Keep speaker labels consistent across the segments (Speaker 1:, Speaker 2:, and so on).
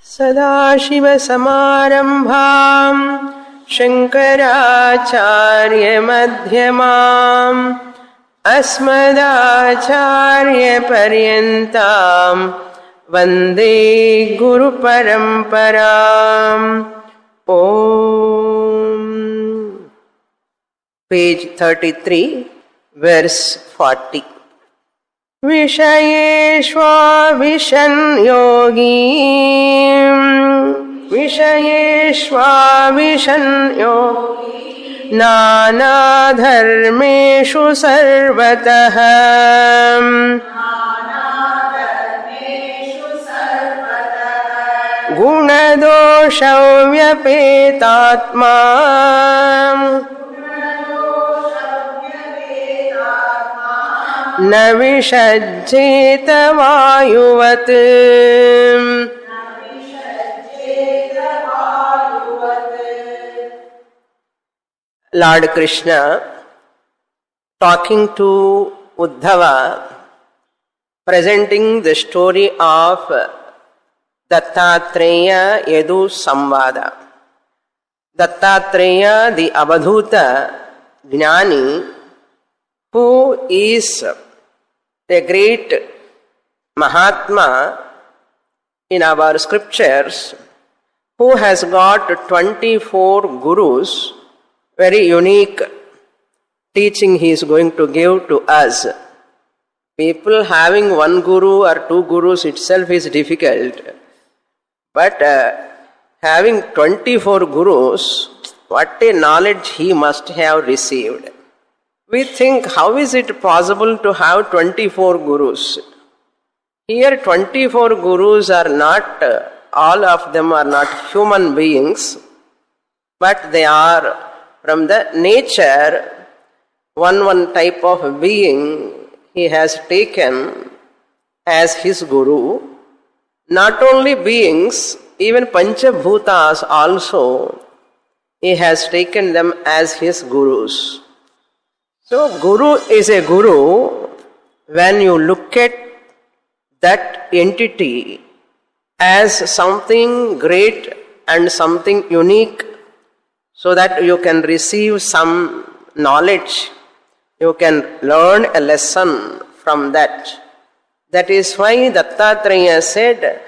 Speaker 1: सदाशिवसमारम्भाम् शङ्कराचार्यमध्यमाम् अस्मदाचार्यपर्यन्ताम् वन्दे गुरुपरम्पराम्. Om. Page 33, verse 40. विषयेष्वाविशन् योगी विषयेष्वाविशन् योगी नानाधर्मेषु सर्वतः गुणदोषौ व्यपेतात्मा न विषज्जेत वायुवत्. Lord Krishna talking to Uddhava, presenting the story of Dattatreya Yadu Samvada. Dattatreya, the Avadhuta Jnani, who is a great Mahatma in our scriptures, who has got 24 gurus, very unique teaching he is going to give to us. People having one guru or two gurus itself is difficult, but having 24 gurus, what a knowledge he must have received. We think, how is it possible to have 24 gurus? Here 24 gurus are not, all of them are not human beings, but they are from the nature, one type of being he has taken as his guru. Not only beings, even Panchabhutas also, he has taken them as his gurus. So, guru is a guru when you look at that entity as something great and something unique, so that you can receive some knowledge, you can learn a lesson from that. That is why Dattatreya said,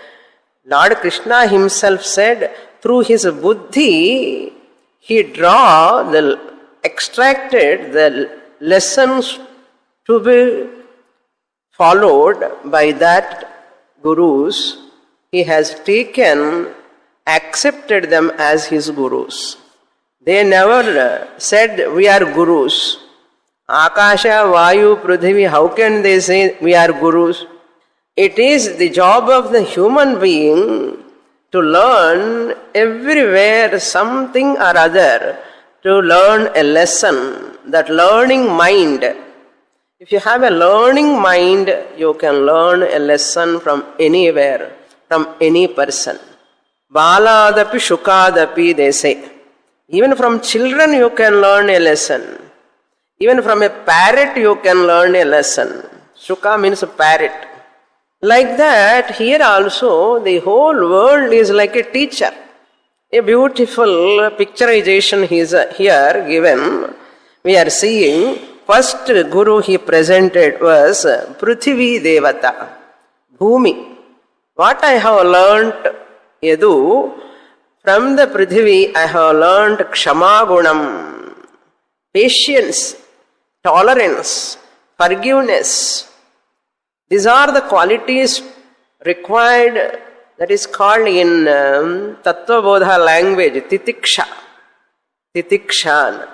Speaker 1: Lord Krishna himself said, through his buddhi, he extracted the lessons to be followed by that gurus. He has taken, accepted them as his gurus. They never said, we are gurus. Akasha, Vayu, Prithvi, how can they say we are gurus? It is the job of the human being to learn everywhere something or other, to learn a lesson. That learning mind. If you have a learning mind, you can learn a lesson from anywhere, from any person. Baladapi shukadapi, they say. Even from children you can learn a lesson. Even from a parrot you can learn a lesson. Shuka means a parrot. Like that, here also the whole world is like a teacher. A beautiful picturization is here given. We are seeing, first guru he presented was Prithvi Devata, Bhumi. What I have learnt, Yadu, from the Prithvi I have learnt Kshama Gunam, patience, tolerance, forgiveness. These are the qualities required, that is called in Tattva Bodha language, Titiksha. Titikshan.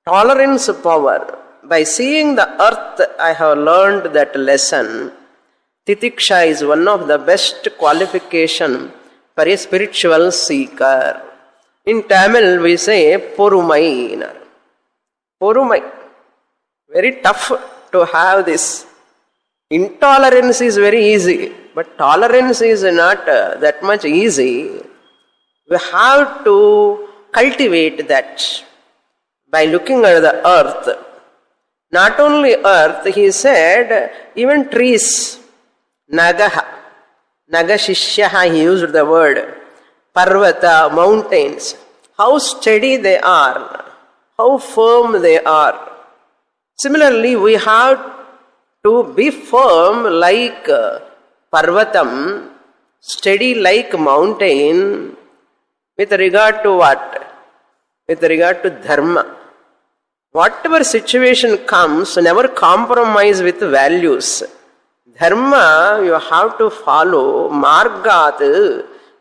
Speaker 1: Tolerance power. By seeing the earth, I have learned that lesson. Titiksha is one of the best qualification for a spiritual seeker. In Tamil we say Porumai. Porumai. Very tough to have this. Intolerance is very easy, but tolerance is not that much easy. We have to cultivate that by looking at the earth. Not only earth, he said, even trees. Nagaha. Nagashishyaha, he used the word. Parvata, mountains. How steady they are. How firm they are. Similarly, we have to be firm like Parvatam, steady like mountain, with regard to what? With regard to dharma. Whatever situation comes, never compromise with values. Dharma, you have to follow margat,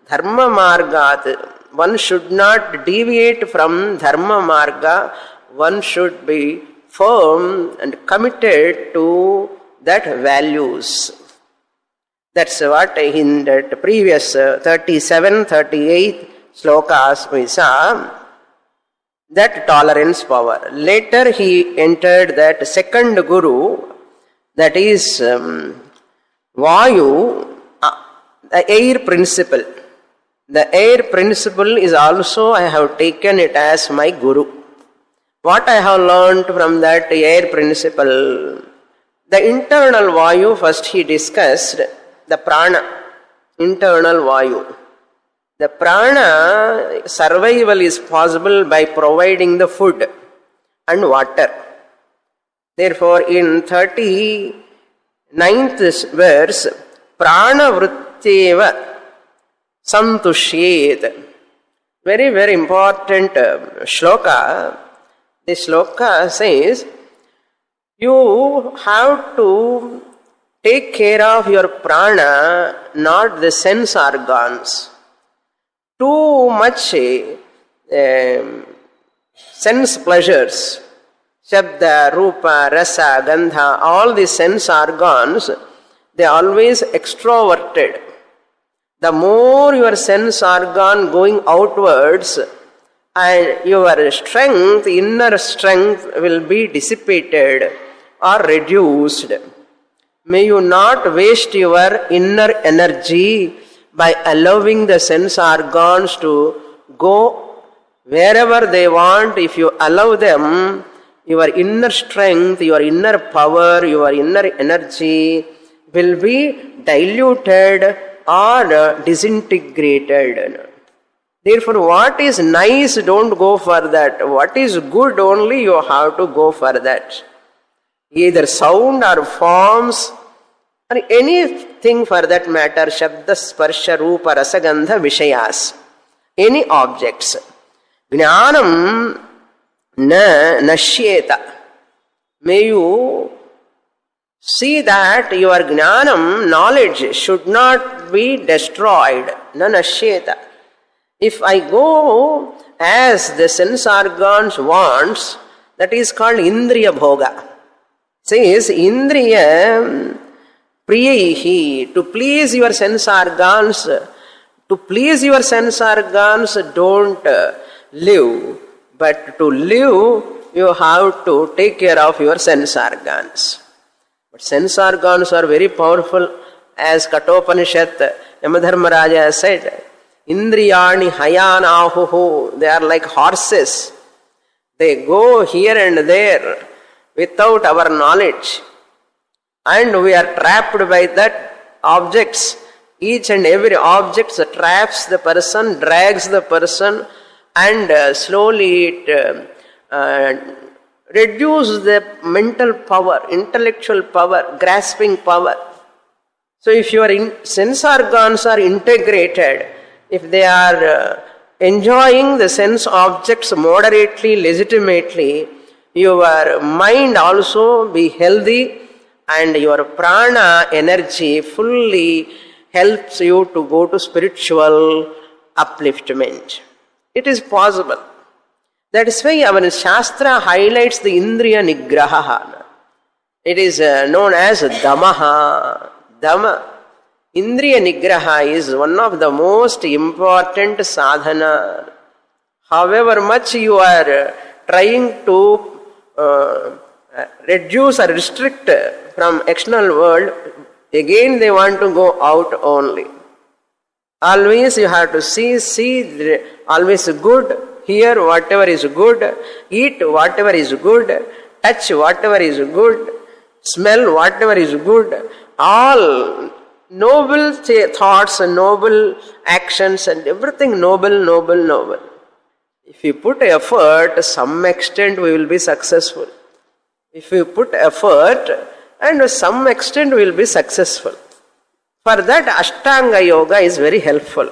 Speaker 1: dharma margat. One should not deviate from dharma marga. One should be firm and committed to that values. That's what in the previous 37, 38 slokas we saw. That tolerance power. Later he entered that second guru, that is Vayu, the air principle. The air principle is also, I have taken it as my guru. What I have learned from that air principle, the internal Vayu, first he discussed the prana, internal Vayu. The prana survival is possible by providing the food and water. Therefore, in 39th verse, prana vritteva santushyet. Very, very important shloka. This shloka says, you have to take care of your prana, not the sense organs. Too much sense pleasures, shabda, rupa, rasa, gandha, all the sense organs, they are always extroverted. The more your sense organ going outwards, and your strength, inner strength will be dissipated or reduced. May you not waste your inner energy by allowing the sense organs to go wherever they want. If you allow them, your inner strength, your inner power, your inner energy will be diluted or disintegrated. Therefore, what is nice, don't go for that. What is good only, you have to go for that. Either sound or forms, or anything for that matter, shabda, sparsha, rupa, rasa, gandha, vishayas, any objects. Jnanam na nashyeta. May you see that your jnanam, knowledge, should not be destroyed. Na nashyeta. If I go as the sense organs wants, that is called indriya bhoga. Says indriya priyahi, to please your sense organs. To please your sense organs, don't live. But to live, you have to take care of your sense organs. But sense organs are very powerful. As Kathopanishad, Yamadharmaraja said, Indriyani hayanahuhu, they are like horses. They go here and there without our knowledge. And we are trapped by that objects. Each and every object traps the person, drags the person, and slowly it reduces the mental power, intellectual power, grasping power. So if your sense organs are integrated, if they are enjoying the sense objects moderately, legitimately, your mind also be healthy, and your prana energy fully helps you to go to spiritual upliftment. It is possible. That is why our Shastra highlights the Indriya Nigraha. It is known as Damaha. Dama. Indriya Nigraha is one of the most important sadhana. However much you are trying to reduce or restrict from external world, again they want to go out only. Always you have to see always good, hear whatever is good, eat whatever is good, touch whatever is good, smell whatever is good, all noble thoughts and noble actions and everything noble, noble, noble. If you put effort, to some extent we will be successful. If you put effort, and to some extent we will be successful. For that, Ashtanga Yoga is very helpful.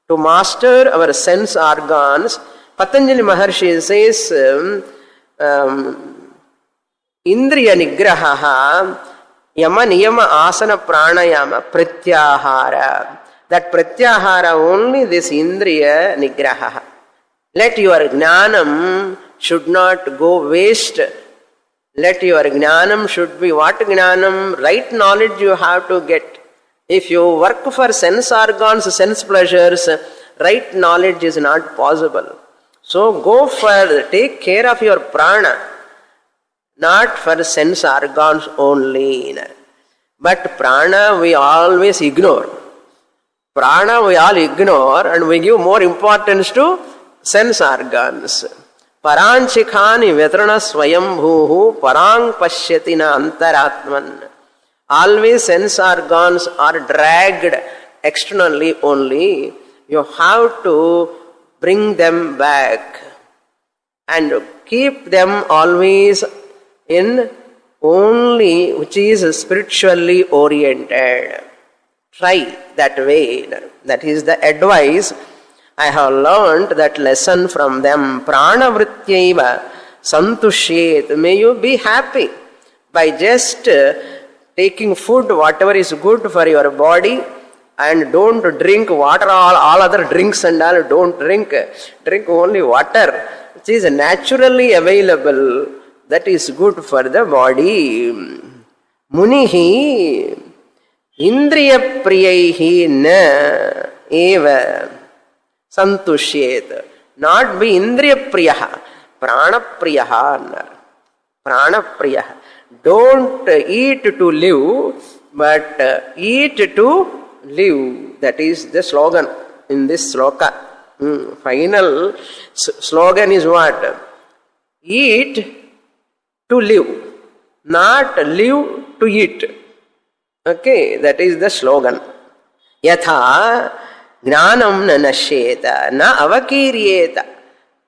Speaker 1: To master our sense organs, Patanjali Maharshi says, Indriya Nigraha, Yama Niyama Asana Pranayama Pratyahara. That Pratyahara only this Indriya Nigraha. Let your Jnanam should not go waste. Let your Jnanam should be what Jnanam? Right knowledge you have to get. If you work for sense organs, sense pleasures, right knowledge is not possible. So take care of your prana, not for sense organs only. But prana we always ignore. Prana we all ignore and we give more importance to sense organs. Paranchikhani vetrana swayambhuhu parang pashyati na antaratman. Always sense organs are dragged externally only. You have to bring them back and keep them always in only which is spiritually oriented. Try that way. That is the advice. I have learned that lesson from them. Prana vrityaiva santushyet. May you be happy by just taking food, whatever is good for your body, and don't drink water, all other drinks and all, don't drink. Drink only water, which is naturally available. That is good for the body. Munihi indriya priyaihi na eva santushyet. Not be indriya priyaha, prana priyaha. Prana priyaha. Don't eat to live, but eat to live. That is the slogan in this sloka. Final slogan is what? Eat to live, not live to eat. Okay, that is the slogan. Yatha jnanam na nashyeta na avakiryeta.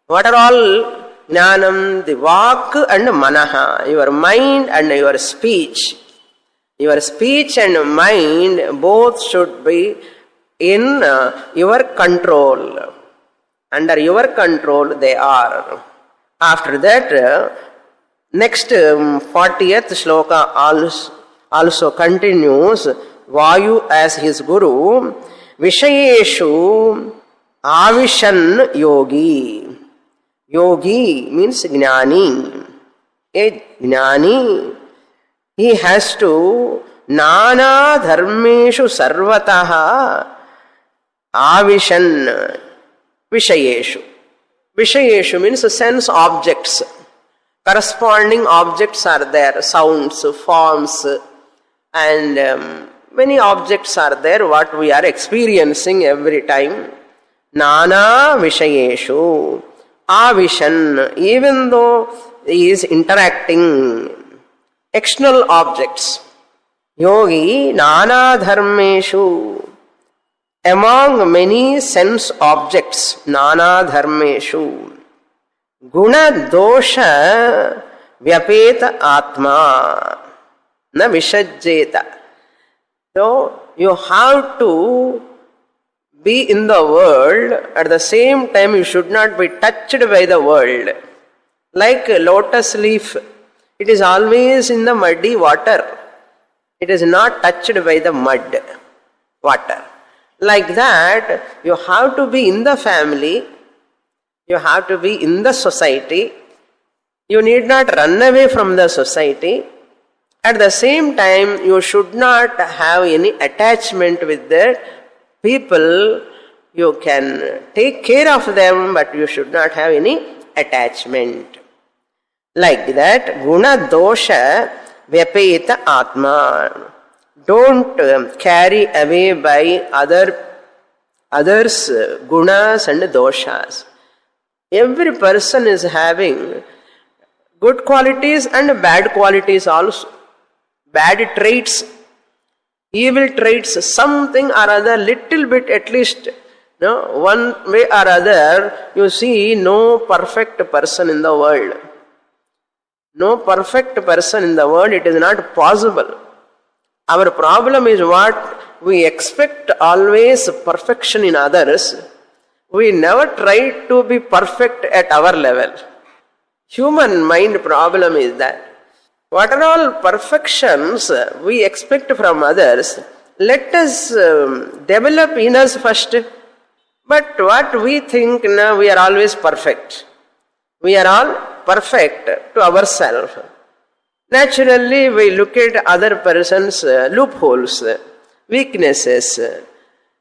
Speaker 1: What are all jnanam? The vak and manaha, your mind and your speech. Your speech and mind both should be in your control. Under your control they are. After that, next 40th sloka also continues. Vayu as his guru. Vishayeshu avishan yogi. Yogi means jnani. A jnani, he has to nana dharmeshu sarvataha avishan vishayeshu. Vishayeshu means sense objects. Corresponding objects are there, sounds, forms, and many objects are there what we are experiencing every time. Nana vishayeshu avishan, even though he is interacting external objects. Yogi nana dharmeshu, among many sense objects, nana dharmeshu, guna dosha vyapeta atma na vishajjeta. So you have to be in the world, at the same time you should not be touched by the world. Like a lotus leaf, it is always in the muddy water. It is not touched by the mud, water. Like that, you have to be in the family, you have to be in the society. You need not run away from the society. At the same time, you should not have any attachment with the people. You can take care of them, but you should not have any attachment. Like that, guna dosha vyapeta atma. Don't carry away by others gunas and doshas. Every person is having good qualities and bad qualities also. Bad traits evil traits, something or other, little bit at least, one way or other, you see no perfect person in the world. No perfect person in the world, it is not possible. Our problem is what? We expect always perfection in others. We never try to be perfect at our level. Human mind problem is that. What are all perfections we expect from others? Let us develop in us first. But what we think now, we are always perfect. We are all perfect to ourselves. Naturally, we look at other person's loopholes, weaknesses.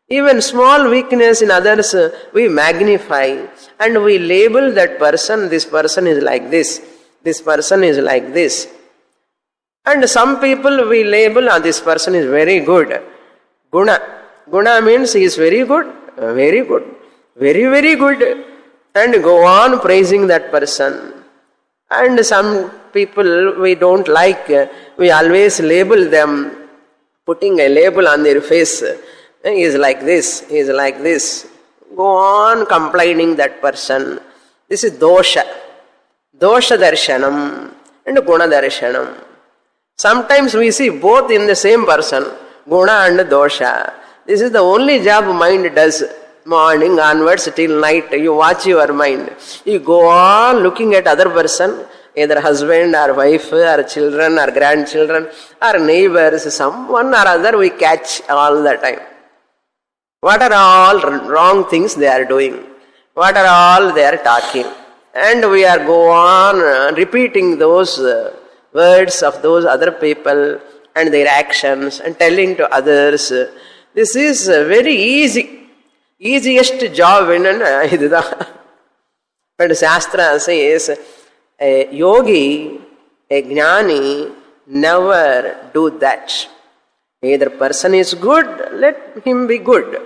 Speaker 1: Even small weakness in others, we magnify and we label that person, this person is like this person is like this. And some people we label, this person is very good. Guna. Guna means he is very good, very good, very, very good. And go on praising that person. And some people we don't like, we always label them, putting a label on their face. He is like this, he is like this. Go on complaining that person. This is dosha. Dosha darshanam and guna darshanam. Sometimes we see both in the same person, guna and dosha. This is the only job mind does. Morning onwards till night, you watch your mind. You go on looking at other person, either husband or wife or children or grandchildren or neighbors, someone or other we catch all the time. What are all wrong things they are doing? What are all they are talking? And we are go on repeating those words of those other people and their actions and telling to others. This is very easiest job in an But Shastra says, a yogi, a jnani, never do that. Either person is good, let him be good.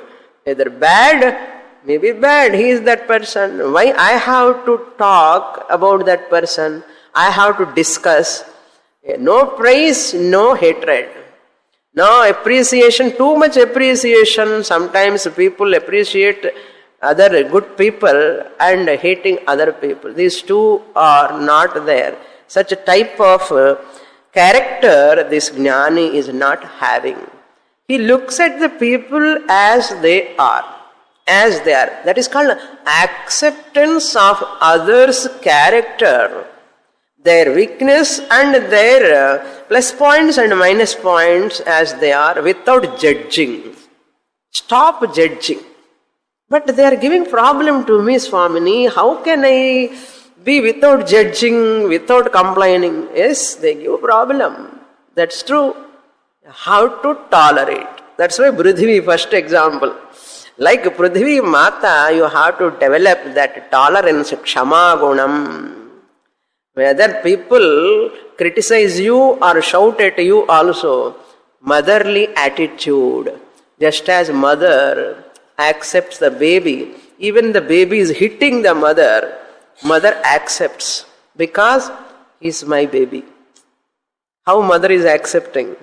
Speaker 1: Either bad, maybe bad, he is that person. Why I have to talk about that person? I have to discuss. No praise, no hatred. No appreciation, too much appreciation. Sometimes people appreciate other good people and hating other people. These two are not there. Such a type of character this jnani is not having. He looks at the people as they are. As they are. That is called acceptance of others' character. Their weakness and their plus points and minus points as they are without judging. Stop judging. But they are giving problem to me, Swamini. How can I be without judging, without complaining? Yes, they give problem. That's true. How to tolerate. That's why Prithvi, first example. Like Prithvi Mata, you have to develop that tolerance, Kshama Gunam. Whether people criticize you or shout at you also, motherly attitude. Just as mother accepts the baby, even the baby is hitting the mother, mother accepts because he's my baby. How mother is accepting?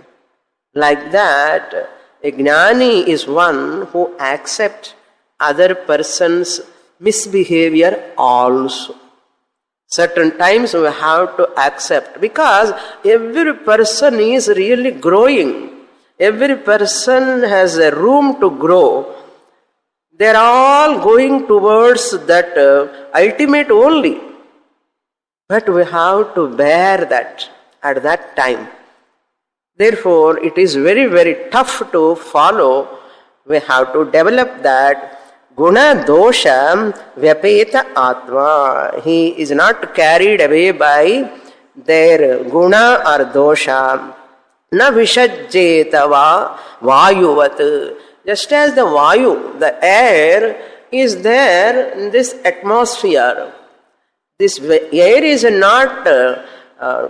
Speaker 1: Like that, a jnani is one who accepts other person's misbehavior also. Certain times we have to accept because every person is really growing. Every person has a room to grow. They are all going towards that ultimate only. But we have to bear that at that time. Therefore, it is very, very tough to follow. We have to develop that. Guna dosha vyapeta atma. He is not carried away by their guna or dosha. Na vishajjetava vayuvat. Just as the vayu, the air is there in this atmosphere. This air is not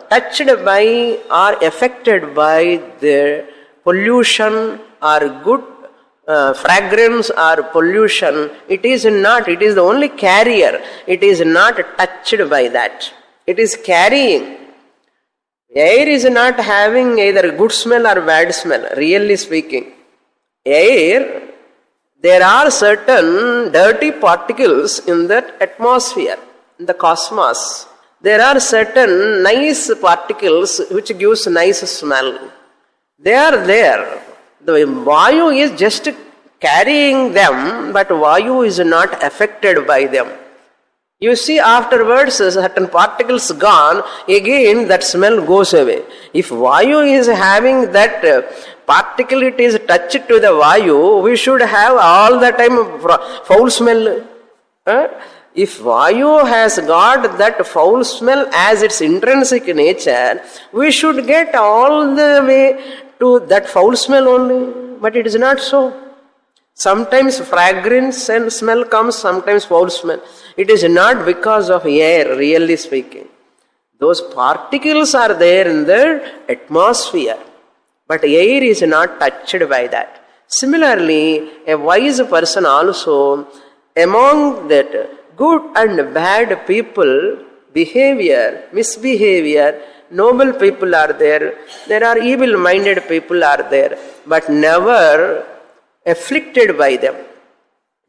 Speaker 1: touched by or affected by the pollution or good fragrance or pollution. It is not. It is the only carrier. It is not touched by that. It is carrying. Air is not having either good smell or bad smell, really speaking. Air, there are certain dirty particles in that atmosphere, in the cosmos. There are certain nice particles which gives nice smell. They are there. The Vayu is just carrying them, but Vayu is not affected by them. You see, afterwards, certain particles gone, again that smell goes away. If Vayu is having that particle, it is touched to the Vayu, we should have all the time foul smell. If Vayu has got that foul smell as its intrinsic nature, we should get all the way to that foul smell only. But it is not so. Sometimes fragrance and smell comes, sometimes foul smell. It is not because of air, really speaking. Those particles are there in the atmosphere, but air is not touched by that. Similarly, a wise person also, among that good and bad people, behavior, misbehavior, noble people are there, there are evil-minded people are there, but never afflicted by them.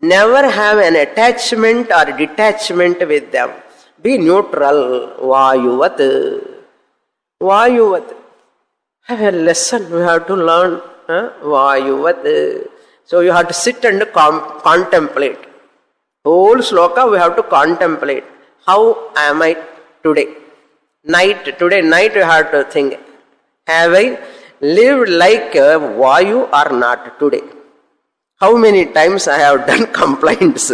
Speaker 1: Never have an attachment or detachment with them. Be neutral. Vayuvat. Vayuvat. Have a lesson we have to learn. Vayuvat. So you have to sit and contemplate. Whole sloka we have to contemplate. How am I today? Today night you have to think. Have I lived like a Vayu or not today? How many times I have done complaints?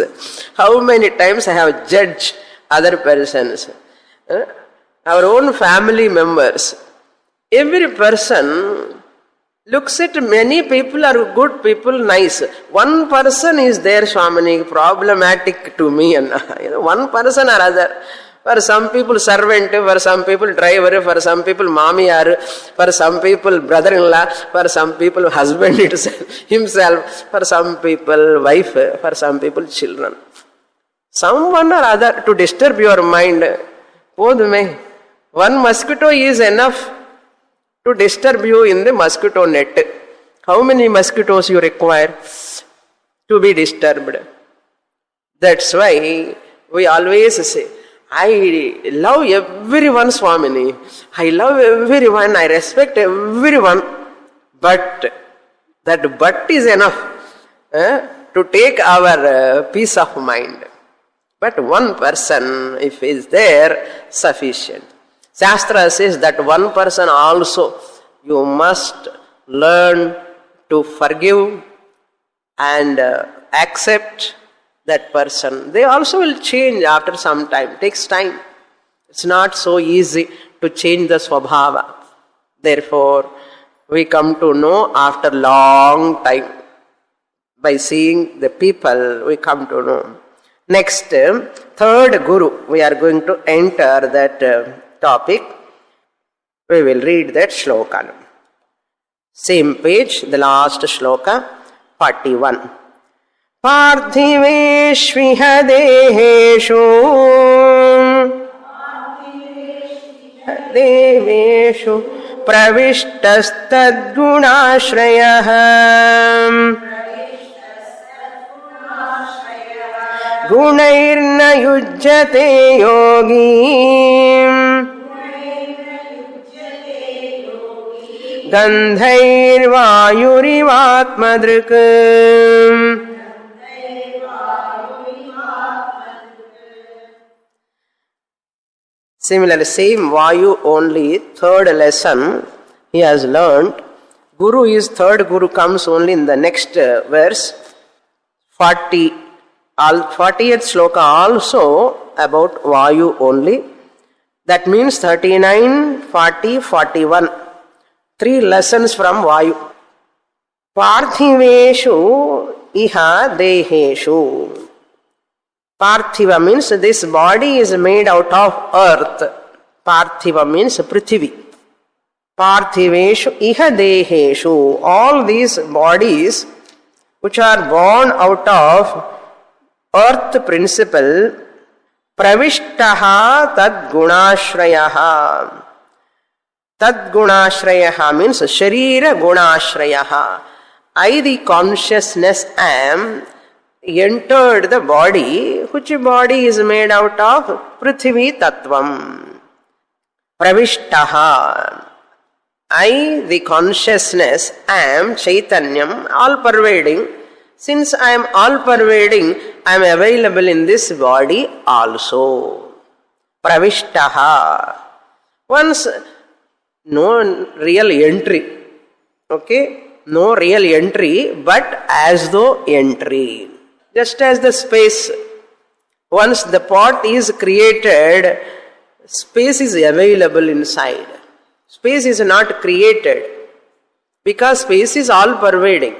Speaker 1: How many times I have judged other persons? Our own family members. Every person looks at many people are good people, nice. One person is there, Swamini, problematic to me. And one person or other. For some people servant, for some people driver, for some people mamiyar, for some people brother-in-law, for some people husband himself, for some people wife, for some people children. Someone or other to disturb your mind. One mosquito is enough to disturb you in the mosquito net. How many mosquitoes you require to be disturbed? That's why we always say, I love everyone, Swamini. I love everyone. I respect everyone. But that but is enough to take our peace of mind. But one person, if is there, sufficient. Shastra says that one person also, you must learn to forgive and accept that person. They also will change after some time. It takes time. It's not so easy to change the swabhava. Therefore, we come to know after long time. By seeing the people, we come to know. Next, third Guru. We are going to enter that topic. We will read that shloka. Same page, the last shloka, 41. पार्थिवेष्विह देहेषु देवेषु प्रविष्टस्तद्गुणाश्रयः गुणैर्न युज्यते योगी गन्धैर्वायुरिवात्मदृक् Similarly, same Vayu only, third lesson he has learned. Guru is third Guru comes only in the next verse. 40th shloka also about Vayu only. That means 39, 40, 41. 3 lessons from Vayu. Parthiveshu iha deheshu. Parthiva means this body is made out of earth. Parthiva means Prithvi. Parthiveshu iha deheshu. All these bodies which are born out of earth principle, pravishtaha tad gunashrayaha. Tad gunashrayaha means sharira gunashrayaha. I, the consciousness, am entered the body. Which body is made out of? Prithvi tattvam. Pravishtaha. I, the consciousness, am Chaitanyam, all-pervading. Since I am all-pervading, I am available in this body also. Pravishtaha. Once, no real entry. Okay? No real entry, but as though entry. Just as the space, once the pot is created, space is available inside. Space is not created because space is all pervading.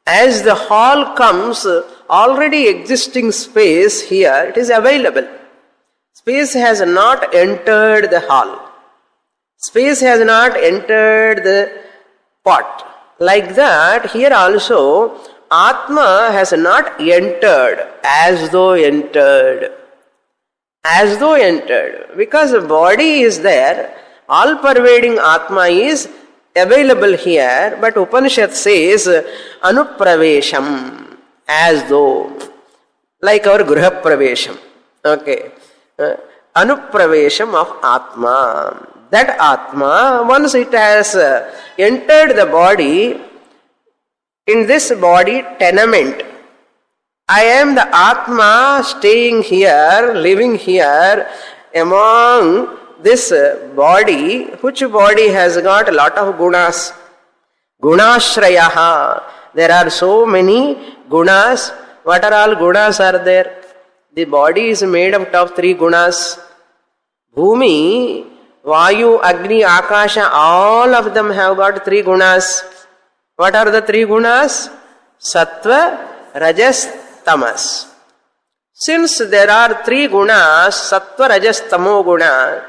Speaker 1: As the hall comes, already existing space here, it is available. Space has not entered the hall. Space has not entered the pot. Like that, here also, Atma has not entered, as though entered. As though entered. Because the body is there, all-pervading Atma is available here, but Upanishad says, Anupravesham, as though, like our Grihapravesham. Okay. Anupravesham of Atma. That Atma, once it has entered the body, in this body tenement, I am the Atma staying here, living here among this body. Which body has got a lot of gunas? Gunashrayaha. There are so many gunas. What are all gunas are there? The body is made out of 3 gunas. Bhumi, Vayu, Agni, Akasha, all of them have got 3 gunas. What are the 3 gunas? Sattva, Rajas, Tamas. Since there are 3 gunas, Sattva, Rajas, Tamo guna,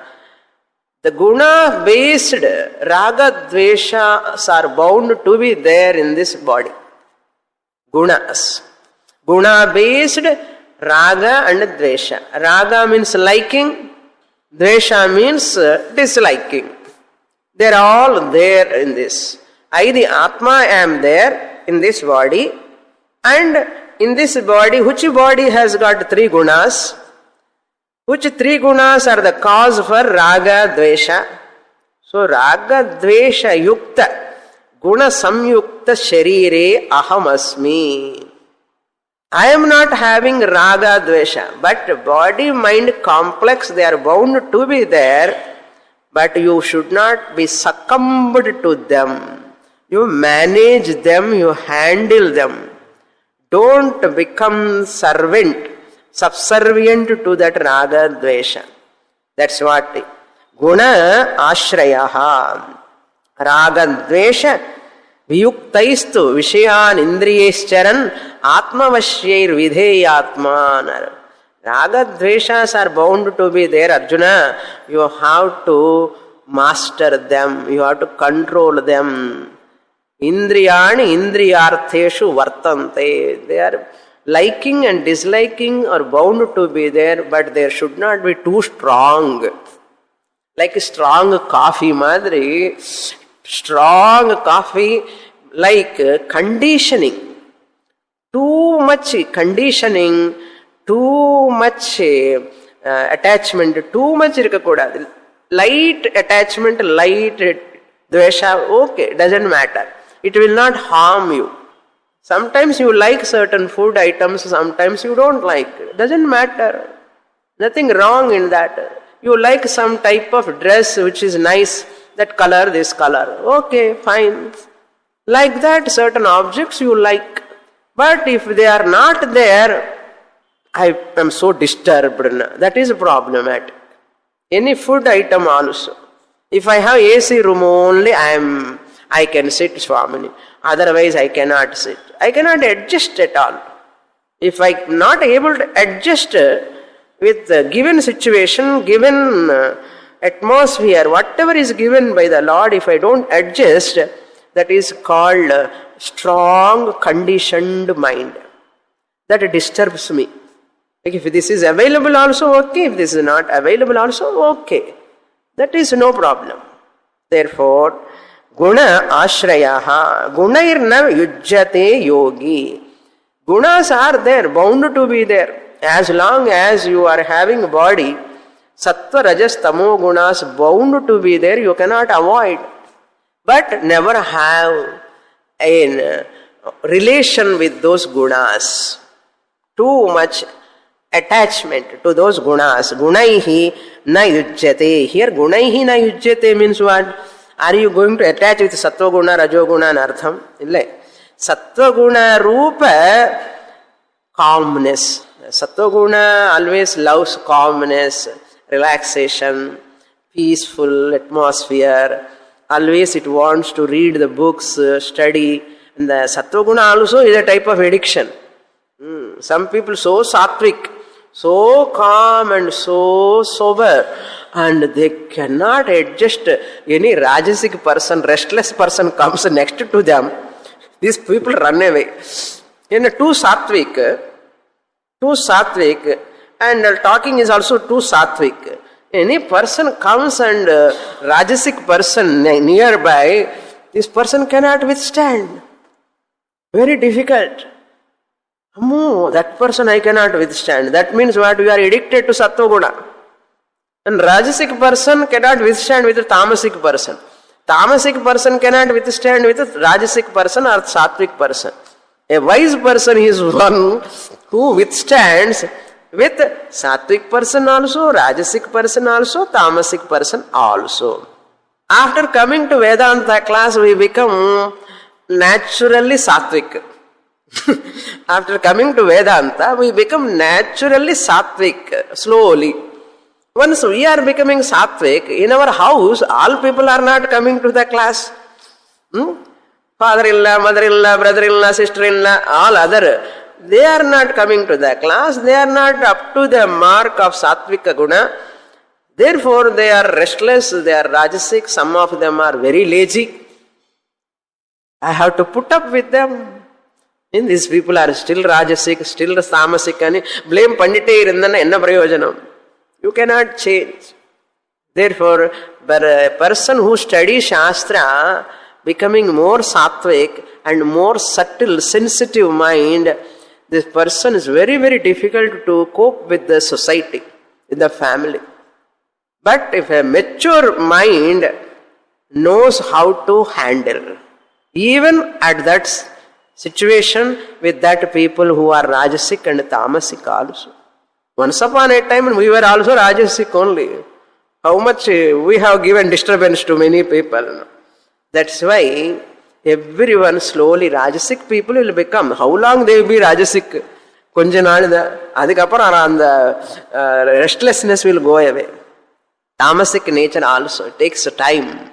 Speaker 1: the guna based Raga, Dveshas are bound to be there in this body. Gunas. Guna based Raga and Dvesha. Raga means liking. Dvesha means disliking. They are all there in this. I, the Atma, am there in this body. And in this body, which body has got 3 gunas? Which 3 gunas are the cause for Raga, Dvesha? So, Raga, Dvesha, Yukta, Guna Samyukta Sharire Aham Asmi. I am not having Raga, Dvesha, but body, mind complex, they are bound to be there, but you should not be succumbed to them. You manage them, you handle them. Don't become servant, subservient to that Raga, Dvesha. That's what Guna Ashrayaha. Raga, Dvesha Viyuktaistu Vishayan Indriyescharan Atmavashyair Vidheyatman. Raga Dveshas are bound to be there, Arjuna. You have to master them. You have to control them. Indriyani Indriyartheshu Vartante. They are liking and disliking are bound to be there, but they should not be too strong. Like strong coffee, Madri. Strong coffee, like conditioning. Too much conditioning, too much attachment, too much irukakudadu. Light attachment, light dvesha, okay, doesn't matter. It will not harm you. Sometimes you like certain food items, sometimes you don't like. Doesn't matter. Nothing wrong in that. You like some type of dress which is nice, that color, this color. Okay, fine. Like that, certain objects you like. But if they are not there, I am so disturbed. That is problematic. Any food item also. If I have AC room only, I can sit, Swamini. Otherwise, I cannot sit. I cannot adjust at all. If I am not able to adjust with the given situation, given atmosphere, whatever is given by the Lord, if I don't adjust, that is called strong conditioned mind. That disturbs me. Like if this is available also, okay. If this is not available also, okay. That is no problem. Therefore, guna ashrayaha, gunairna yujyate yogi. Gunas are there, bound to be there. As long as you are having body, sattva, rajas, tamo gunas bound to be there, you cannot avoid. But never have a relation with those gunas. Too much attachment to those gunas. Gunaihi na yujyate. Here gunaihi na yujyate means what? Are you going to attach with sattva guna, rajo guna and artham? Illa. Sattva guna rupa calmness. Sattva guna always loves calmness, relaxation, peaceful atmosphere. Always it wants to read the books, study. And the sattva guna also is a type of addiction. Some people so sattvic, so calm and so sober, and they cannot adjust. Any rajasic person, restless person comes next to them, these people run away. In too sattvic, and talking is also too sattvic. Any person comes and rajasic person nearby, this person cannot withstand. Very difficult. That person I cannot withstand. That means what? You are addicted to sattva guna. And rajasic person cannot withstand with a tamasic person. Tamasic person cannot withstand with a rajasic person or sattvic person. A wise person is one who withstands with sattvic person also, rajasic person also, tamasic person also. After coming to Vedanta class, we become naturally sattvic. After coming to Vedanta, we become naturally sattvic, slowly. Once we are becoming sattvic, in our house, all people are not coming to the class. Father-in-law, mother-in-law, brother-in-law, sister-in-law, all other, they are not coming to the class. They are not up to the mark of sattvika guna. Therefore, they are restless, they are rajasic, some of them are very lazy. I have to put up with them. And these people are still rajasic, still tamasic, and blame pandite irundana enna prayojanam. You cannot change. Therefore, but a person who studies Shastra, becoming more sattvic and more subtle, sensitive mind, this person is very, very difficult to cope with the society, with the family. But if a mature mind knows how to handle, even at that situation with that people who are rajasic and tamasic also. Once upon a time we were also rajasic only. How much we have given disturbance to many people. That's why everyone slowly, rajasic people will become. How long they will be rajasic? Konja naal adikappara the restlessness will go away. Tamasic nature also takes time.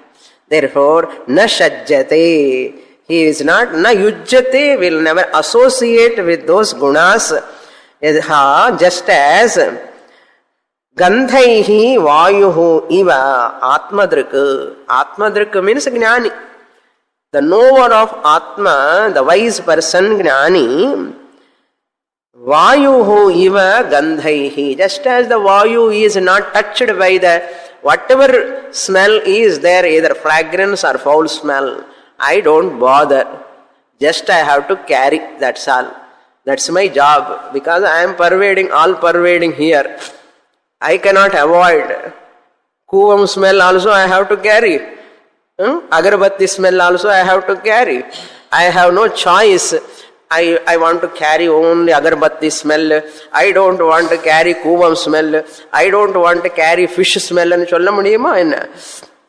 Speaker 1: Therefore, na shajjate. He is not, na yujjate, will never associate with those gunas. Just as gandhaihi vayuhu iva atmadrika. Atmadrika means jnani. The knower of Atma, the wise person, jnani, vayuhu iva gandhaihi. Just as the vayu is not touched by the whatever smell is there, either fragrance or foul smell, I don't bother. Just I have to carry, that's all. That's my job, because I am pervading, all pervading here. I cannot avoid. Kuvam smell also I have to carry. Agarbatti smell also I have to carry. I have no choice. I want to carry only agarbatti smell. I don't want to carry kuvam smell. I don't want to carry fish smell. And solla mudiyuma enna?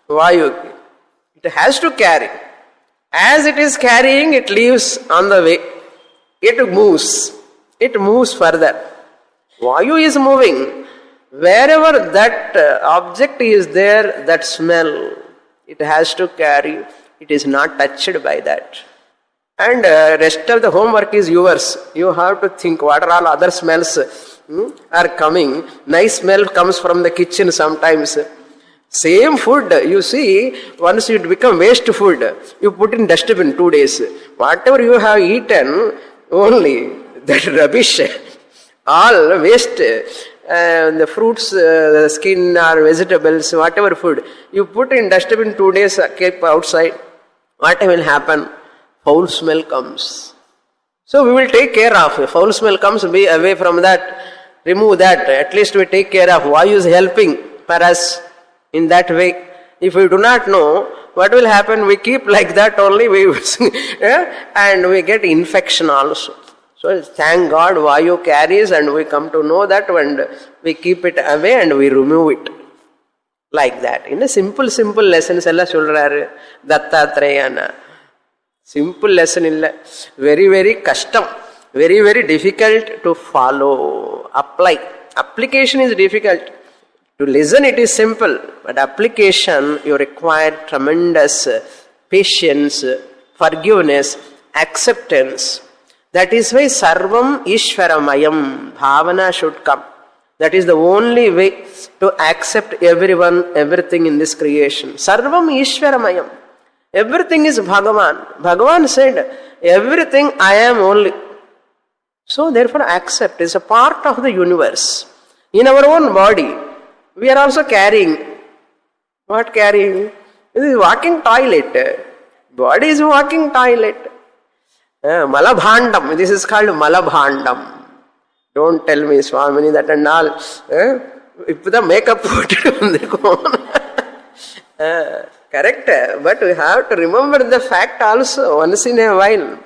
Speaker 1: Vayu. It has to carry. As it is carrying, it leaves on the way. It moves. It moves further. Vayu is moving. Wherever that object is there, that smell, it has to carry. It is not touched by that. And rest of the homework is yours. You have to think what are all other smells are coming. Nice smell comes from the kitchen sometimes. Same food, you see, once it become waste food, you put in dustbin 2 days. Whatever you have eaten, only that rubbish, all waste, the fruits, the skin or vegetables, whatever food, you put in dustbin 2 days, keep outside, what will happen? Foul smell comes. So we will take care of. If foul smell comes, be away from that, remove that. At least we take care of. Vayu is helping for us in that way. If we do not know, what will happen? We keep like that only, and we get infection also. So thank God Vayu carries, and we come to know that, and we keep it away and we remove it. Like that. In a simple lessons ella solraru Dattatreya. Simple lesson illa. Very custom. Very difficult to follow. Apply. Application is difficult. To listen it is simple. But application, you require tremendous patience, forgiveness, acceptance. That is why Sarvam Ishvaramayam Bhavana should come. That is the only way to accept everyone, everything in this creation. Sarvam Ishvaramayam. Everything is Bhagavan. Bhagavan said, everything I am only. So therefore accept. It's a part of the universe. In our own body, we are also carrying. What carrying? It is walking toilet. Body is walking toilet. Malabhandam. This is called Malabhandam. Don't tell me, Swamini, that and all. If the makeup put correct. But we have to remember the fact also once in a while.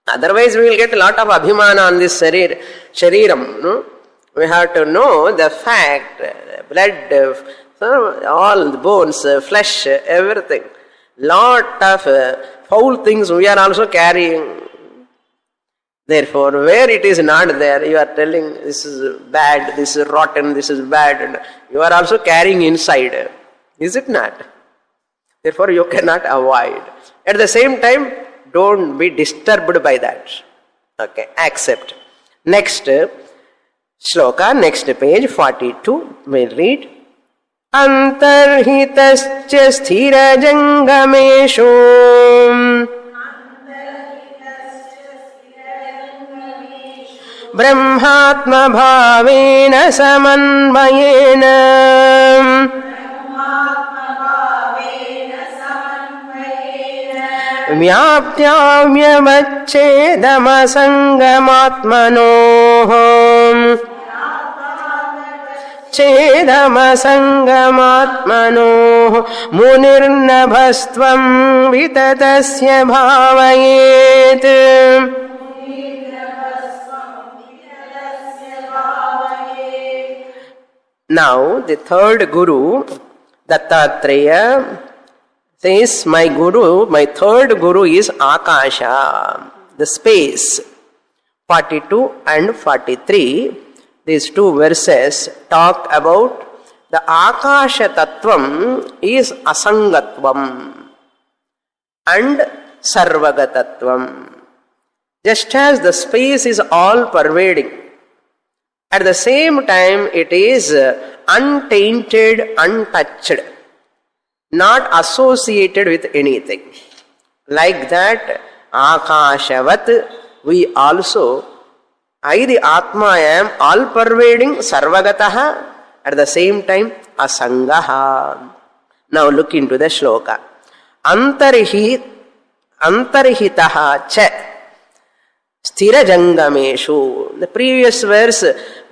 Speaker 1: Otherwise we will get a lot of abhimana on this shariram. No? We have to know the fact, blood, all the bones, flesh, everything. Lot of foul things we are also carrying. Therefore, where it is not there, you are telling this is bad, this is rotten, this is bad. And you are also carrying inside. Is it not? Therefore, you cannot avoid. At the same time, don't be disturbed by that. Okay, accept. Next shloka, next page, 42, we'll read. Antarhitascha sthira jangameshu Brahmatma bhavena samanvayena Vyaptyamyamachedamasangamaatmanoh Chedamasangamaatmanoh Munirnabhastvam vitatasya bhavayet. Now the third Guru, Dattatreya, says, my third Guru is Akasha, the space. 42 and 43, these two verses talk about the Akasha Tattvam is Asangatvam and Sarvagatatvam. Just as the space is all pervading, at the same time it is untainted, untouched, not associated with anything. Like that, Akashavat, we also, I the Atma am all pervading, Sarvagataha, at the same time Asangaha. Now look into the shloka. Antarhitaha cha sthira jangameshu. The previous verse,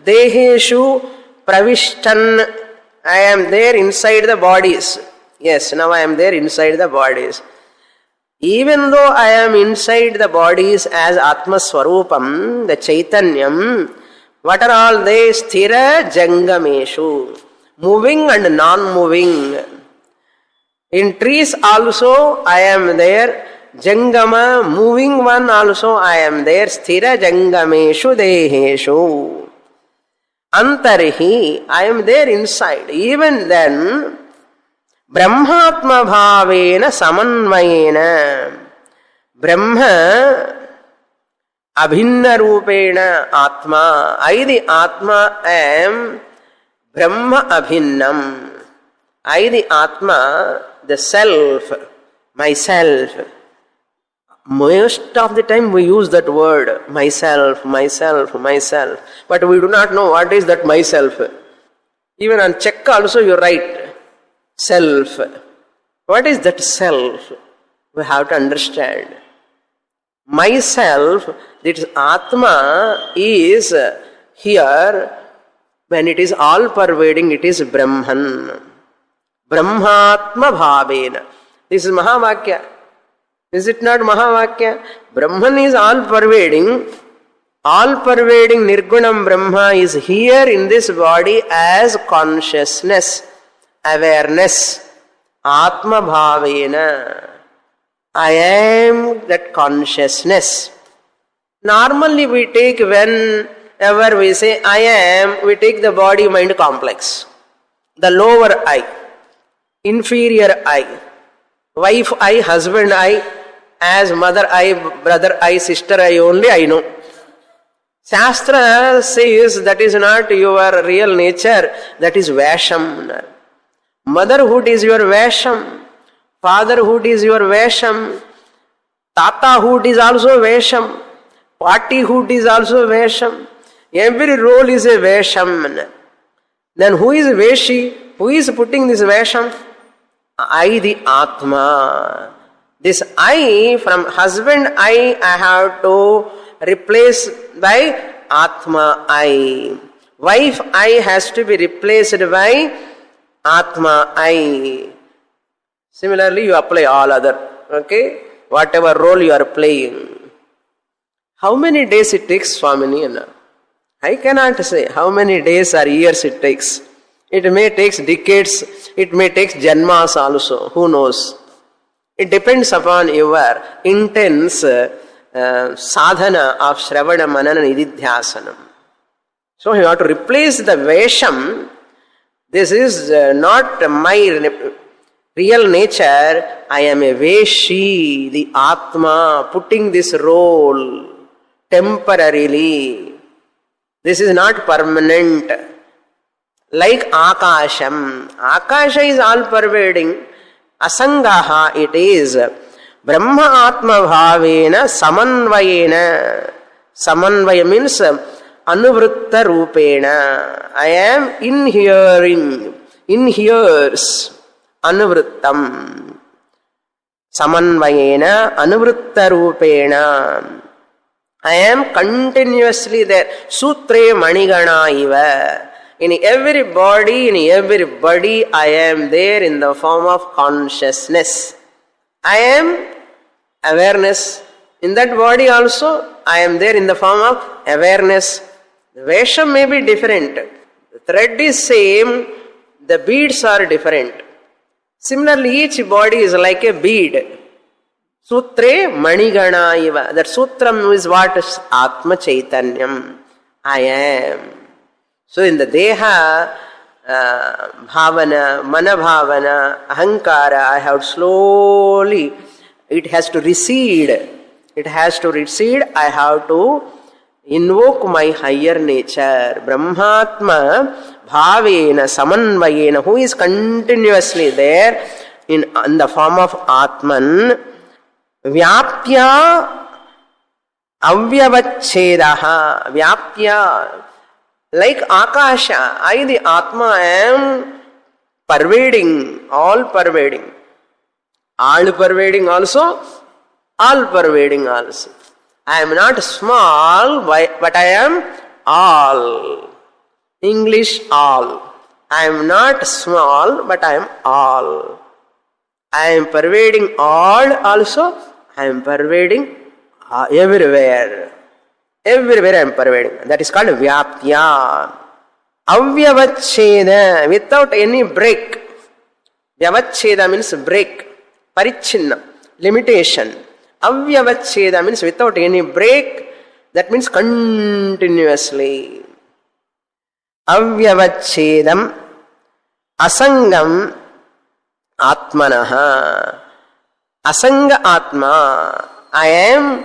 Speaker 1: Deheshu pravishtan, I am there inside the bodies. Yes, now I am there inside the bodies. Even though I am inside the bodies as Atma Swarupam, the Chaitanyam, what are all they? Sthira jangameshu. Moving and non-moving. In trees also I am there. Jangama, moving one also I am there. Sthira jangameshu deheshu. Antarhi, I am there inside. Even then, Brahmatma bhavena samanvayena. Brahma abhinna rupena Atma. I the Atma am Brahma abhinnam. I the Atma, the self, myself, Most of the time we use that word, myself, myself, myself. But we do not know what is that myself. Even on check also you write self. What is that self? We have to understand. Myself, this Atma is here, when it is all pervading, it is Brahman. Brahmatma bhavena. This is Mahavakya. Is it not Mahavakya? Brahman is all pervading Nirgunam Brahma is here in this body as consciousness, awareness. Atma bhavena. I am that consciousness. Normally we take, whenever we say I am, we take the body-mind complex. The lower I, inferior I, wife I, husband I, as mother I, brother I, sister I, only I know. Shastra says that is not your real nature, that is Vasham. Motherhood is your Vasham. Fatherhood is your Vasham. Tatahood is also Vasham. Partyhood is also Vasham. Every role is a Vasham. Then who is Veshi? Who is putting this Vasham? I, the Atma. This I, from husband I have to replace by Atma I. Wife I has to be replaced by Atma I. Similarly, you apply all other, okay? Whatever role you are playing. How many days it takes, Swamini? I cannot say how many days or years it takes. It may take decades, it may take janmas also, who knows. It depends upon your intense sadhana of Shravana, Manana, Nididhyasanam. So you have to replace the Vesham. This is not my real nature. I am a Veshi, the Atma, putting this role temporarily. This is not permanent. Like Akasham. Akasha is all pervading. Asangaha it is. Brahma Atma Bhavena Samanvayena. Samanvaya means Anuvritta Rupena. I am inhearing. Inheres. Anuvrittam. Samanvayena Anuvritta Rupena. I am continuously there. Sutre Manigana iva. In every body, I am there in the form of consciousness. I am awareness. In that body also, I am there in the form of awareness. The Vesham may be different. The thread is same, the beads are different. Similarly, each body is like a bead. Sutre Manigana iva. That sutram is what is Atma Chaitanyam. I am. So in the Deha, Bhavana, Mana Bhavana, Ahankara, I have slowly, it has to recede. It has to recede. I have to invoke my higher nature. Brahmatma Bhavena Samanvayena, who is continuously there in the form of Atman. Vyapya Avyavachchedaha. Vyapya. Like Akasha, I the Atma am pervading, all pervading. All pervading also, all pervading also. I am not small, but I am all. English all. I am not small, but I am all. I am pervading all also. I am pervading everywhere. Everywhere I am pervading. That is called Vyaptya. Avyavachcheda, without any break. Vyavachcheda means break. Parichinna, limitation. Avyavachcheda means without any break. That means continuously. Avyavachchedam asangam atmanaha. Asanga atma. I am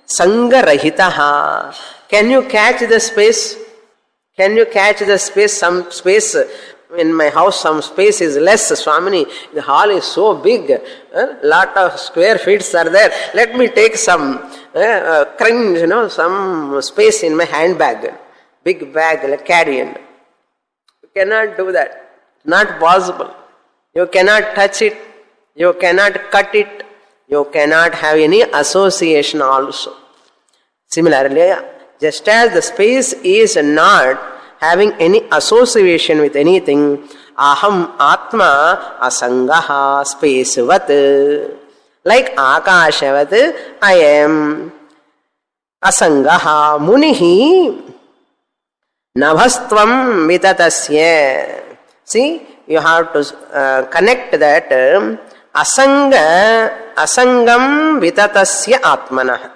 Speaker 1: Sangarahitaha. Can you catch the space? Can you catch the space? Some space in my house some space is less, Swamini, the hall is so big, lot of square feet are there, let me take some cringe, some space in my handbag, big bag, like carry-on. You cannot do that. Not possible. You cannot touch it. You cannot cut it. You cannot have any association also. Similarly, just as the space is not having any association with anything, aham atma asangaha spacevat. Like akashavat, I am asangaha munihi nabhastvam vitatasya. See, you have to connect that asangam vitatasya atmanah.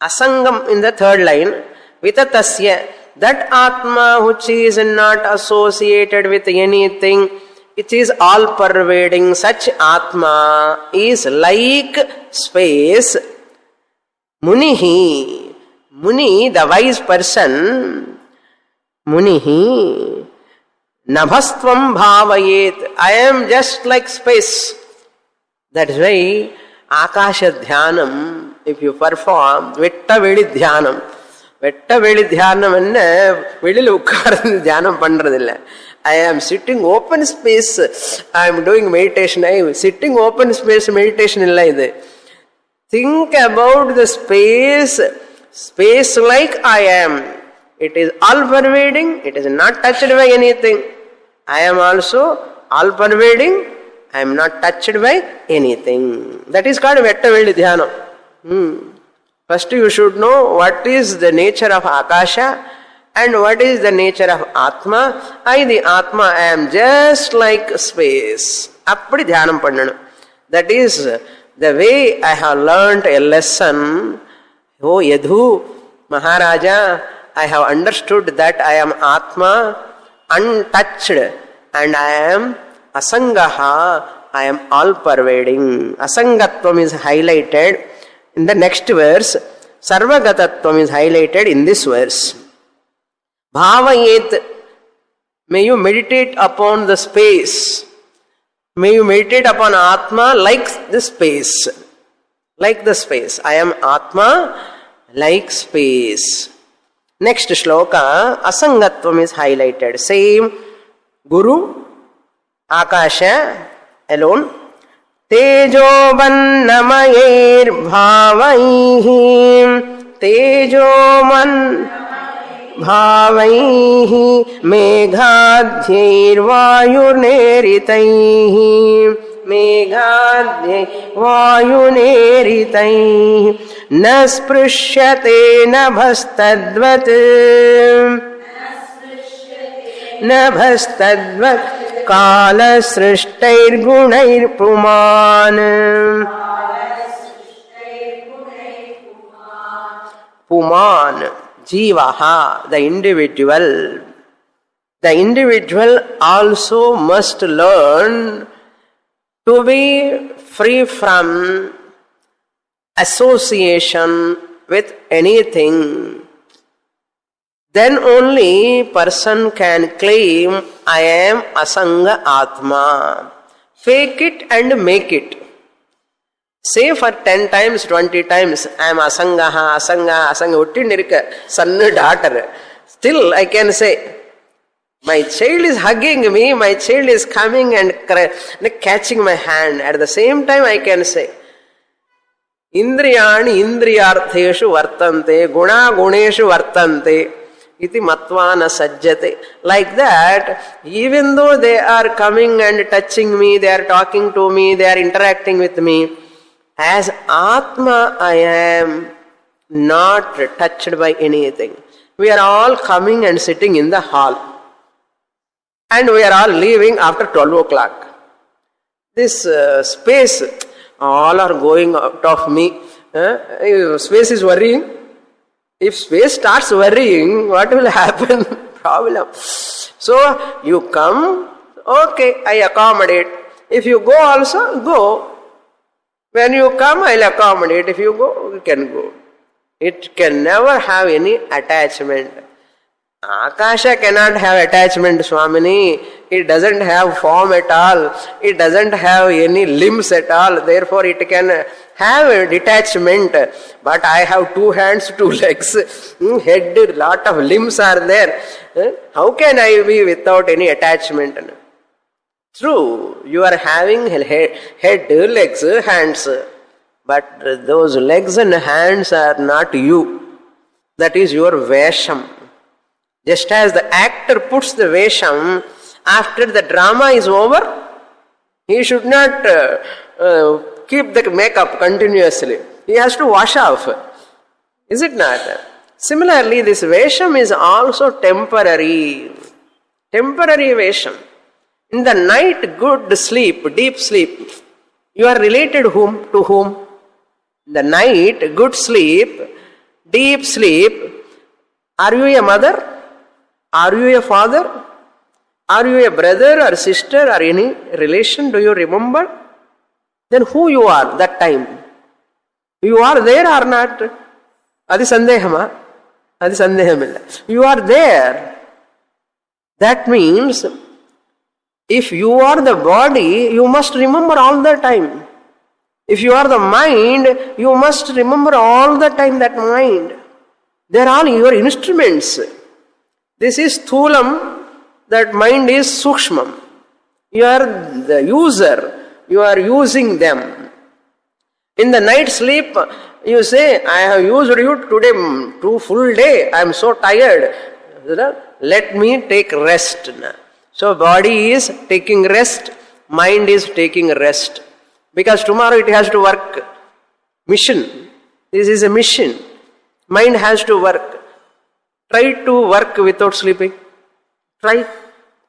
Speaker 1: Asangam in the third line, vitatasya, that atma which is not associated with anything, it is all pervading, such atma is like space. Munihi, Muni, the wise person, Munihi, nabhastvam bhavayet, I am just like space. That is why Akasha Dhyanam, if you perform, Vetta Vedi Dhyanam. Vetta Vedi Dhyanam enna, Vedil ukkarந்து Dhyanam pandradilla. I am sitting open space, I am doing meditation. I am sitting open space meditation illa idu. Think about the space like I am. It is all pervading, it is not touched by anything. I am also all pervading, I am not touched by anything. That is called Vetta Vedi Dhyanam. First you should know what is the nature of Akasha and what is the nature of Atma. The Atma, I am just like space. Appadi dhyanam pannanum. That is the way I have learnt a lesson. Oh Yadhu, Maharaja, I have understood that I am Atma, untouched, and I am Asangaha, I am all pervading. Asangatvam is highlighted in the next verse. Sarvagatatvam is highlighted in this verse. Bhavayet, may you meditate upon the space. May you meditate upon Atma like the space. Like the space. I am Atma like space. Next shloka, Asangatvam is highlighted. Same Guru, Akasha alone. Tejo vannamayer bhavaihi. Tejo man bhavaihi. Meghadhyair vayuneritaihi. Meghadhyair vayuneritaihi. Na sprishyate nabhastadvat. Nabhastadvat. Kala srishtair gunair puman. Puman, Jivaha, the individual. The individual also must learn to be free from association with anything. Then only person can claim, I am Asanga Atma. Fake it and make it. Say for 10 times, 20 times, I am Asangaha, Asanga, Uttindirka, son, daughter. Still I can say, my child is hugging me, my child is coming and catching my hand. At the same time I can say, Indriyani indriyartheshu vartante, guna guneshu vartante. Iti matvana sajjate. Like that, even though they are coming and touching me, they are talking to me, they are interacting with me, as Atma I am not touched by anything. We are all coming and sitting in the hall. And we are all leaving after 12 o'clock. This space, all are going out of me. Space is worrying. If space starts worrying, what will happen? Problem. So, you come, okay, I accommodate. If you go also, go. When you come, I'll accommodate. If you go, you can go. It can never have any attachment. Akasha cannot have attachment, Swamini. It doesn't have form at all. It doesn't have any limbs at all. Therefore, it can have a detachment. But I have 2 hands, 2 legs, head, lot of limbs are there. How can I be without any attachment? True, you are having head, legs, hands. But those legs and hands are not you. That is your Vesham. Just as the actor puts the Vesham, after the drama is over, he should not keep the makeup continuously. He has to wash off. Is it not? Similarly, this Vesham is also temporary. Temporary Vesham. In the night, good sleep, deep sleep. You are related whom to whom? In the night, good sleep, deep sleep. Are you a mother? Are you a father? Are you a brother or sister or any relation? Do you remember? Then who you are that time? You are there or not? Adi sandehama? Adi sandehamilla. You are there. That means, if you are the body, you must remember all the time. If you are the mind, you must remember all the time that mind. They are all your instruments. This is Thulam, that mind is Sukshmam. You are the user, you are using them. In the night sleep, you say, I have used you today 2 full day, I am so tired. Let me take rest. So body is taking rest, mind is taking rest. Because tomorrow it has to work. Mission. This is a mission. Mind has to work. Try to work without sleeping. Try.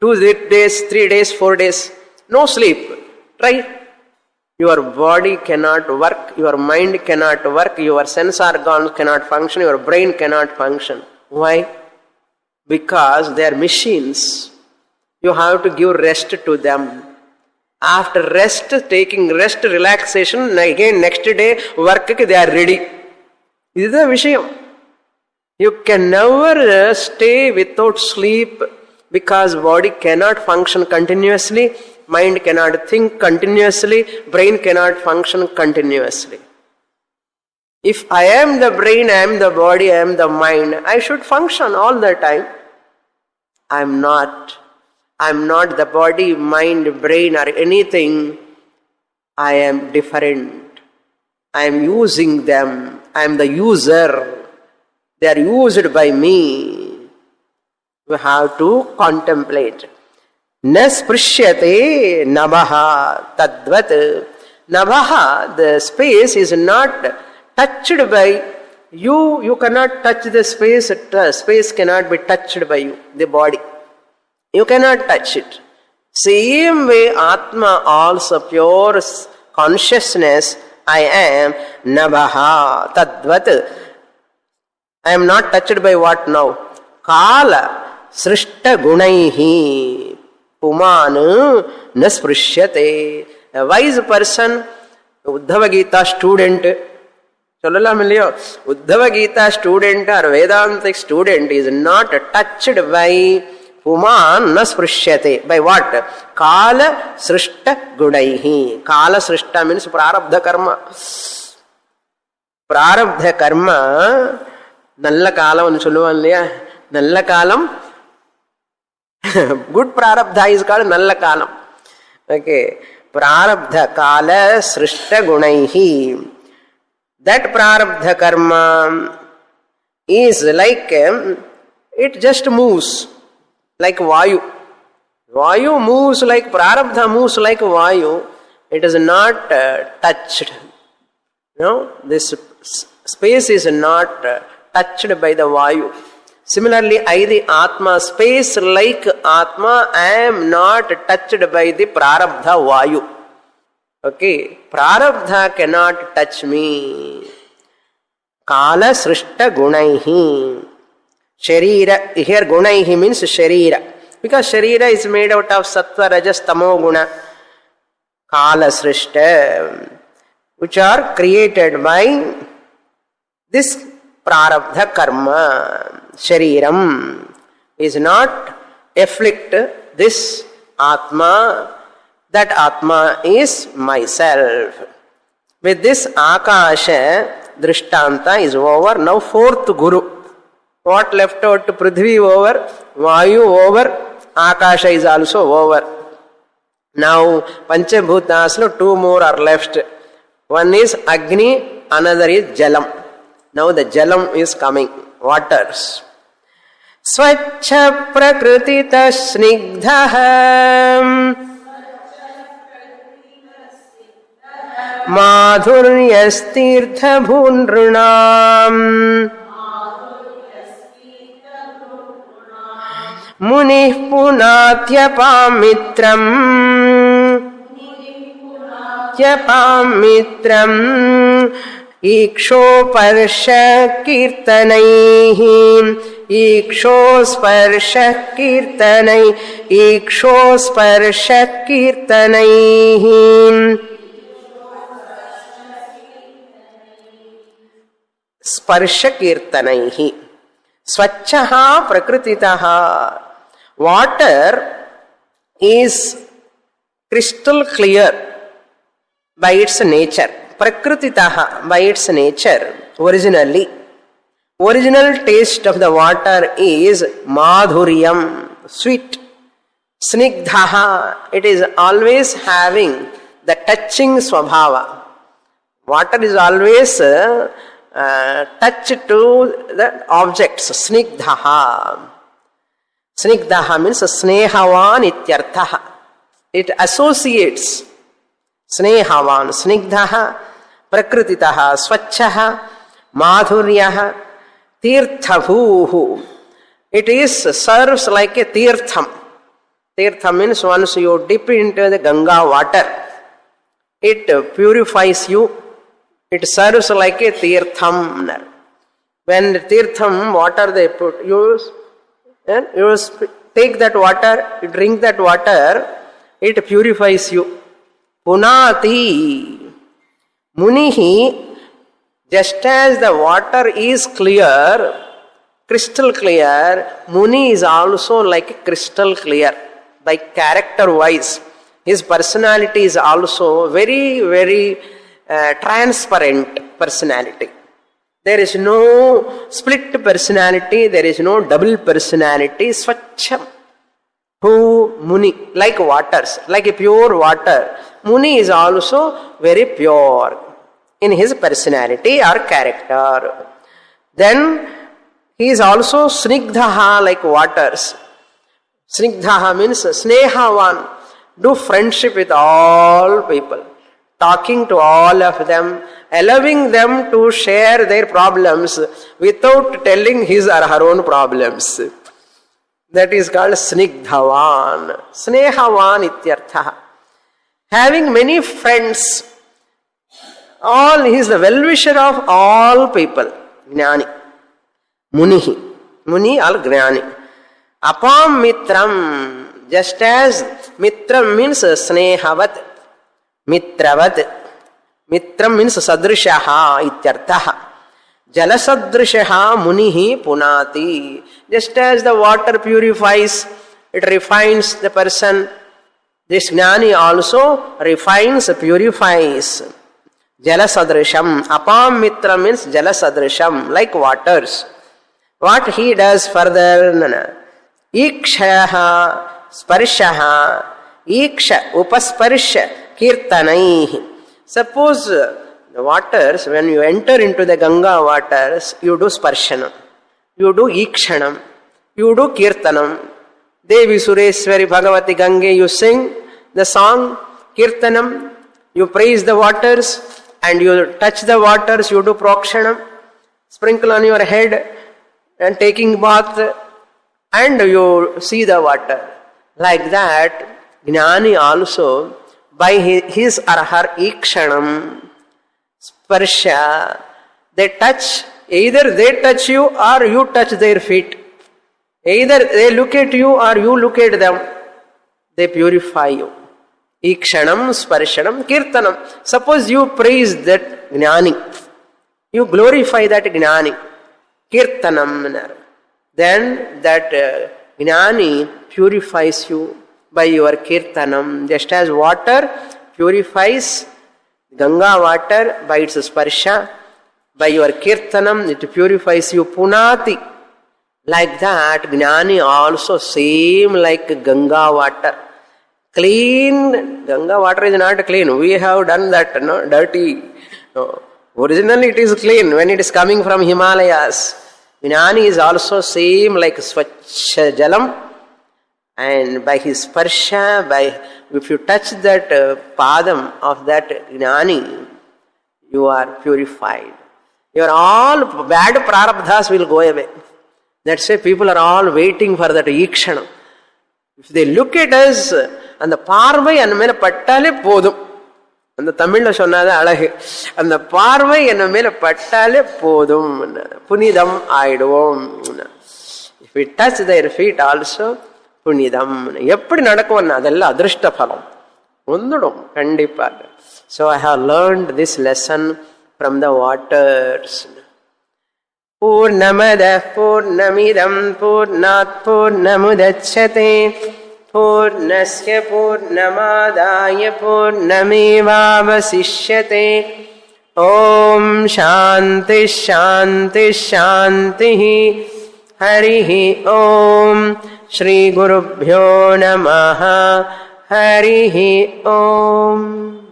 Speaker 1: 2 days, 3 days, 4 days. No sleep. Try. Your body cannot work. Your mind cannot work. Your sense organs cannot function. Your brain cannot function. Why? Because they are machines. You have to give rest to them. After rest, taking rest, relaxation, again next day, work, they are ready. This is the Vishayam. You can never stay without sleep because body cannot function continuously, mind cannot think continuously, brain cannot function continuously. If I am the brain, I am the body, I am the mind, I should function all the time. I am not. I am not the body, mind, brain or anything. I am different. I am using them. I am the user. They are used by me. We have to contemplate. Na sprishyate nabaha tadvat. Nabaha, the space is not touched by you. You cannot touch the space. Space cannot be touched by you, the body. You cannot touch it. Same way, Atma, also pure consciousness, I am Nabaha, Tadvat. I am not touched by what now? Kala, Srishta Gunaihi, Puman, Nasprishyate. A wise person, Uddhava Gita student, Cholala Milyo, Uddhava Gita student or Vedantic student is not touched by Puman nasprishyate. By what? Kala srishta gudaihi. Kala srishta means prarabdha karma. Prarabdha karma, nalla kalam solluvan. Nalla kalam, good prarabdha is called nalla kalam. Okay. Prarabdha kala srishta gunaihi. That prarabdha karma is like, it just moves. Like Vayu. Vayu moves like Prarabdha moves like Vayu. It is not touched. No, this space is not touched by the Vayu. Similarly, I the Atma, space like Atma, I am not touched by the Prarabdha Vayu. Okay, Prarabdha cannot touch me. Kala srishta gunaihi. Sharira, here gunaihi means sharira. Because sharira is made out of sattva, rajas, tamo guna. Kala srishta, which are created by this prarabdha karma, shariram. is not afflict this Atma. That Atma is myself. With this Akasha Drishtanta is over. Now fourth Guru. What left out? Prithvi over, Vayu over, Akasha is also over. Now Panchabhutaslu, two more are left. One is Agni, another is Jalam. Now the Jalam is coming, waters. Swachha Prakrutita Snigdha Madhuryastirtha Bhunrunam Munih Punatyapam Mitram Ikshoparsha Kirtanaihi Ikshosparsha Kirtanaihi Sparsha Kirtanaihi Swachchaha Prakrutitaha. Water is crystal clear by its nature. Prakrutitaha, by its nature, originally. Original taste of the water is madhuryam, sweet. Snigdhaha, it is always having the touching swabhava. Water is always touch to the objects. Snigdhaha. Snigdhaha means snehavan ityarthaha. It associates. Snehavan, snigdhaha, prakrutitaha, swachchaha, madhuryaha, tirthabhuhu. It is serves like a tirtham. Tirtham means once you dip into the Ganga water, it purifies you. It serves like a tirtham. When the tirtham water they put, you take that water, you drink that water, it purifies you. Punati. Munihi, just as the water is clear, crystal clear, Muni is also like crystal clear, like character wise. His personality is also very, very transparent personality. There is no split personality, there is no double personality. Swachham. Who Muni, like waters, like a pure water. Muni is also very pure in his personality or character. Then he is also snigdhaha, like waters. Snigdhaha means snehavan. Do friendship with all people. Talking to all of them, allowing them to share their problems without telling his or her own problems. That is called snigdhavan. Snehavan ityartha. Having many friends, he is the well-wisher of all people. Jnani. Munihi. Muni al Jnani. Apam mitram. Just as mitram means snehavat. Mitravat. Mitram means sadrishaha ityartha. Jalasadrishaha munihi punati. Just as the water purifies, it refines the person. This Jnani also refines, purifies. Jalasadrisham. Apam mitra means jalasadrisham, like waters. What he does further? Ikshaha, sparshaha, iksha, upasparsha, kirtanaihi. Suppose the waters, when you enter into the Ganga waters, you do sparshanam, you do ikshanam, you do kirtanam. Devi Sureshwari Bhagavati Gange, you sing the song, kirtanam, you praise the waters, and you touch the waters, you do prokshanam, sprinkle on your head, and taking bath, and you see the water. Like that, Jnani also, by his or her ikshanam, sparsha, they touch, either they touch you or you touch their feet. Either they look at you or you look at them. They purify you. Ikshanam, sparshanam, kirtanam. Suppose you praise that Jnani. You glorify that Jnani. Kirtanam. Then that Gnani purifies you by your kirtanam, just as water purifies, Ganga water by its sparsha, by your kirtanam it purifies you punati. Like that, Gnani also same like Ganga water. Clean, Ganga water is not clean. We have done that, no, dirty. No. Originally it is clean when it is coming from Himalayas. Gnani is also same like Swachha Jalam. And by his sparsha, if you touch that padam of that Gnani, you are purified. Your all bad prarabdhas will go away. That's why people are all waiting for that ikshana. If they look at us, and the parvai and mela pattale podum. And the Tamil சொன்னாத அழகு, அந்த பார்வை என்ன மேல பட்டாலே போதும், புனிதம் ஆயிடுவோம். If we touch their feet also, புனிதம். எப்படி நடக்கும் அதெல்லாம் அதிருஷ்ட பலம் வந்துடும் கண்டிப்பாக. So I have learned this lesson from the waters. Purnamada Purnamidam Purnat Purnamudachyate Purnasya Purnamadaya Purnamevavasishyate. Om Shanti Shanti Shanti. Harihi Om. Shri Gurubhyo Namaha. Harihi Om.